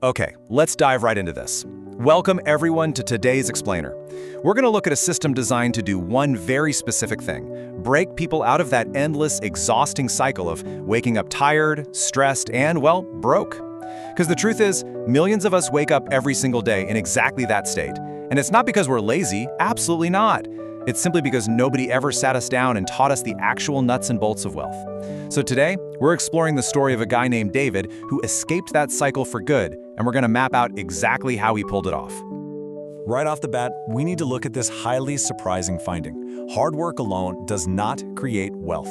Okay, let's dive right into this. Welcome everyone to today's Explainer. We're going to look at a system designed to do one very specific thing: break people out of that endless, exhausting cycle of waking up tired, stressed, and, well, broke. Because the truth is, millions of us wake up every single day in exactly that state. And it's not because we're lazy, absolutely not. It's simply because nobody ever sat us down and taught us the actual nuts and bolts of wealth. So today, we're exploring the story of a guy named David who escaped that cycle for good, and we're going to map out exactly how he pulled it off. Right off the bat, we need to look at this highly surprising finding. Hard work alone does not create wealth.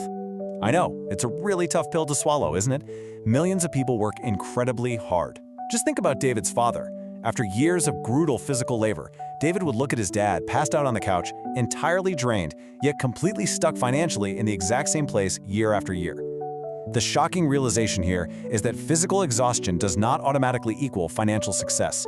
I know, it's a really tough pill to swallow, isn't it? Millions of people work incredibly hard. Just think about David's father. After years of brutal physical labor, David would look at his dad, passed out on the couch, entirely drained, yet completely stuck financially in the exact same place year after year. The shocking realization here is that physical exhaustion does not automatically equal financial success.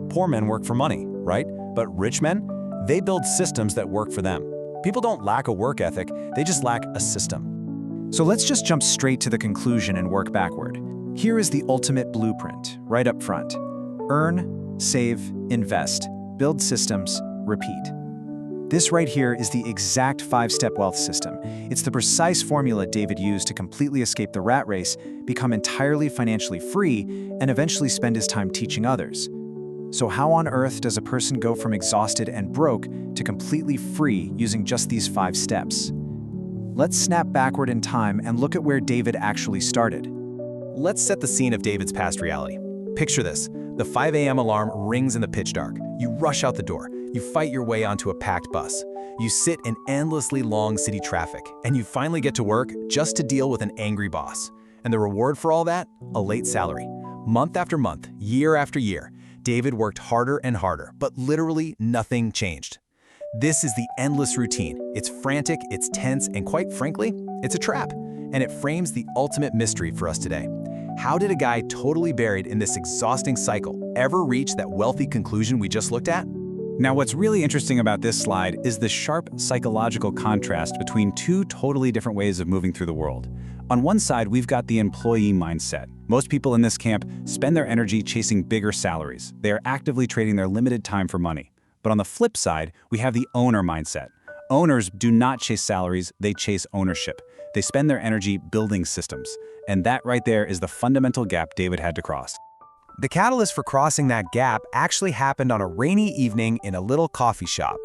Poor men work for money, right? But rich men? They build systems that work for them. People don't lack a work ethic, they just lack a system. So let's just jump straight to the conclusion and work backward. Here is the ultimate blueprint, right up front. Earn, save, invest, build systems, repeat. This right here is the exact 5-step wealth system. It's the precise formula David used to completely escape the rat race, become entirely financially free, and eventually spend his time teaching others. So how on earth does a person go from exhausted and broke to completely free using just these 5 steps? Let's snap backward in time and look at where David actually started. Let's set the scene of David's past reality. Picture this. The 5 a.m. alarm rings in the pitch dark. You rush out the door. You fight your way onto a packed bus. You sit in endlessly long city traffic, and you finally get to work just to deal with an angry boss. And the reward for all that? A late salary. Month after month, year after year, David worked harder and harder, but literally nothing changed. This is the endless routine. It's frantic, it's tense, and quite frankly, it's a trap. And it frames the ultimate mystery for us today. How did a guy totally buried in this exhausting cycle ever reach that wealthy conclusion we just looked at? Now, what's really interesting about this slide is the sharp psychological contrast between 2 totally different ways of moving through the world. On one side, we've got the employee mindset. Most people in this camp spend their energy chasing bigger salaries. They are actively trading their limited time for money. But on the flip side, we have the owner mindset. Owners do not chase salaries, they chase ownership. They spend their energy building systems. And that right there is the fundamental gap David had to cross. The catalyst for crossing that gap actually happened on a rainy evening in a little coffee shop.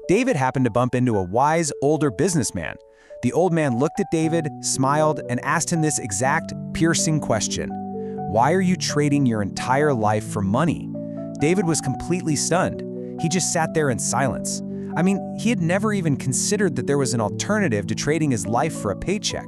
David happened to bump into a wise, older businessman. The old man looked at David, smiled, and asked him this exact, piercing question. Why are you trading your entire life for money? David was completely stunned. He just sat there in silence. I mean, he had never even considered that there was an alternative to trading his life for a paycheck.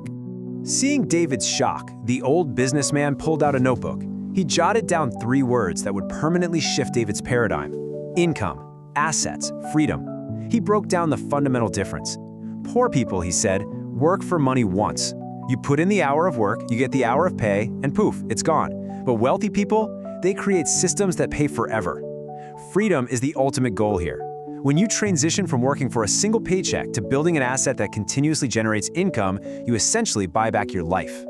Seeing David's shock, the old businessman pulled out a notebook. He jotted down 3 words that would permanently shift David's paradigm: income, assets, freedom. He broke down the fundamental difference. Poor people, he said, work for money once. You put in the hour of work, you get the hour of pay, and poof, it's gone. But wealthy people, they create systems that pay forever. Freedom is the ultimate goal here. When you transition from working for a single paycheck to building an asset that continuously generates income, you essentially buy back your life.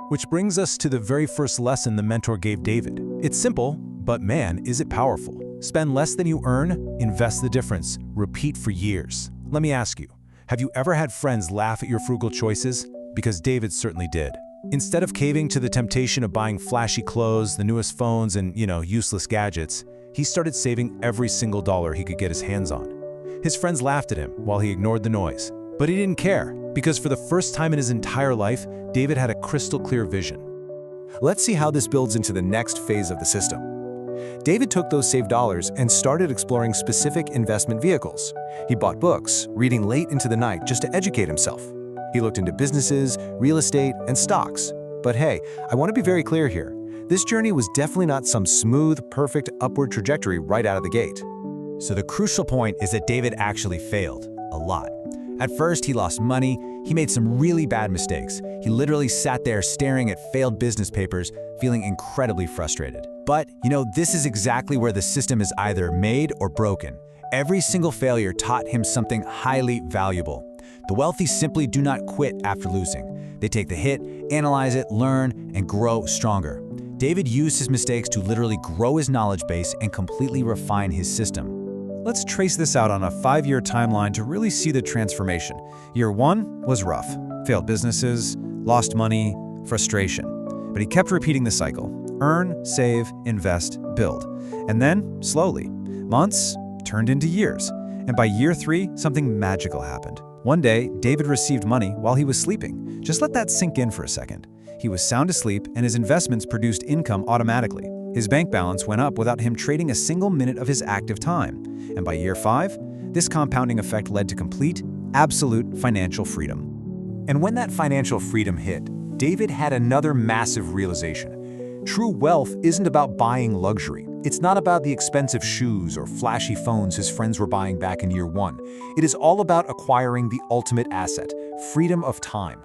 Which brings us to the very first lesson the mentor gave David. It's simple, but man, is it powerful. Spend less than you earn, invest the difference, repeat for years. Let me ask you, have you ever had friends laugh at your frugal choices? Because David certainly did. Instead of caving to the temptation of buying flashy clothes, the newest phones, and, useless gadgets, he started saving every single dollar he could get his hands on. His friends laughed at him while he ignored the noise. But he didn't care, because for the first time in his entire life, David had a crystal clear vision. Let's see how this builds into the next phase of the system. David took those saved dollars and started exploring specific investment vehicles. He bought books, reading late into the night just to educate himself. He looked into businesses, real estate, and stocks. But hey, I want to be very clear here. This journey was definitely not some smooth, perfect upward trajectory right out of the gate. So the crucial point is that David actually failed a lot. At first, he lost money. He made some really bad mistakes. He literally sat there staring at failed business papers, feeling incredibly frustrated. But, this is exactly where the system is either made or broken. Every single failure taught him something highly valuable. The wealthy simply do not quit after losing. They take the hit, analyze it, learn, and grow stronger. David used his mistakes to literally grow his knowledge base and completely refine his system. Let's trace this out on a 5-year timeline to really see the transformation. Year 1 was rough. Failed businesses, lost money, frustration. But he kept repeating the cycle. Earn, save, invest, build. And then, slowly, months turned into years. And by year 3, something magical happened. One day, David received money while he was sleeping. Just let that sink in for a second. He was sound asleep and his investments produced income automatically. His bank balance went up without him trading a single minute of his active time. And by year 5, this compounding effect led to complete, absolute financial freedom. And when that financial freedom hit, David had another massive realization. True wealth isn't about buying luxury. It's not about the expensive shoes or flashy phones his friends were buying back in year 1. It is all about acquiring the ultimate asset, freedom of time.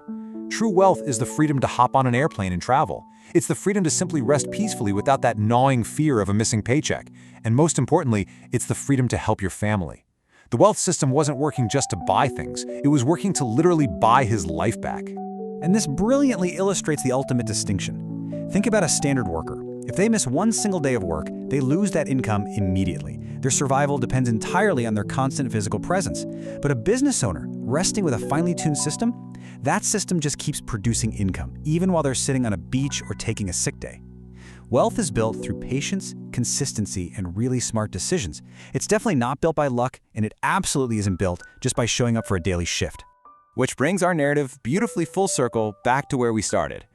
True wealth is the freedom to hop on an airplane and travel. It's the freedom to simply rest peacefully without that gnawing fear of a missing paycheck. And most importantly, it's the freedom to help your family. The wealth system wasn't working just to buy things. It was working to literally buy his life back. And this brilliantly illustrates the ultimate distinction. Think about a standard worker. If they miss one single day of work, they lose that income immediately. Their survival depends entirely on their constant physical presence. But a business owner, resting with a finely tuned system, that system just keeps producing income, even while they're sitting on a beach or taking a sick day. Wealth is built through patience, consistency, and really smart decisions. It's definitely not built by luck, and it absolutely isn't built just by showing up for a daily shift. Which brings our narrative beautifully full circle back to where we started.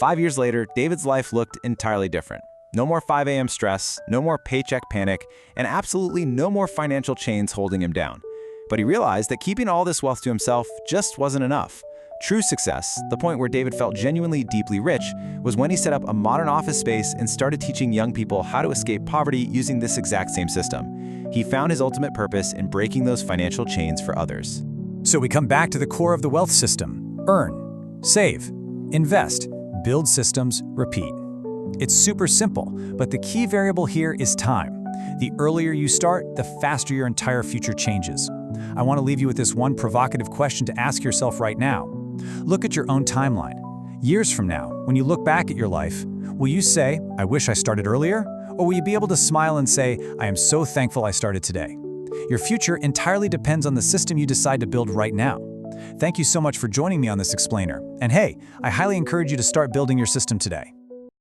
5 years later, David's life looked entirely different. No more 5 a.m. stress, no more paycheck panic, and absolutely no more financial chains holding him down. But he realized that keeping all this wealth to himself just wasn't enough. True success, the point where David felt genuinely deeply rich, was when he set up a modern office space and started teaching young people how to escape poverty using this exact same system. He found his ultimate purpose in breaking those financial chains for others. So we come back to the core of the wealth system. Earn, save, invest, build systems, repeat. It's super simple, but the key variable here is time. The earlier you start, the faster your entire future changes. I want to leave you with this one provocative question to ask yourself right now. Look at your own timeline. Years from now, when you look back at your life, will you say, "I wish I started earlier"? Or will you be able to smile and say, "I am so thankful I started today"? Your future entirely depends on the system you decide to build right now. Thank you so much for joining me on this explainer. And hey, I highly encourage you to start building your system today.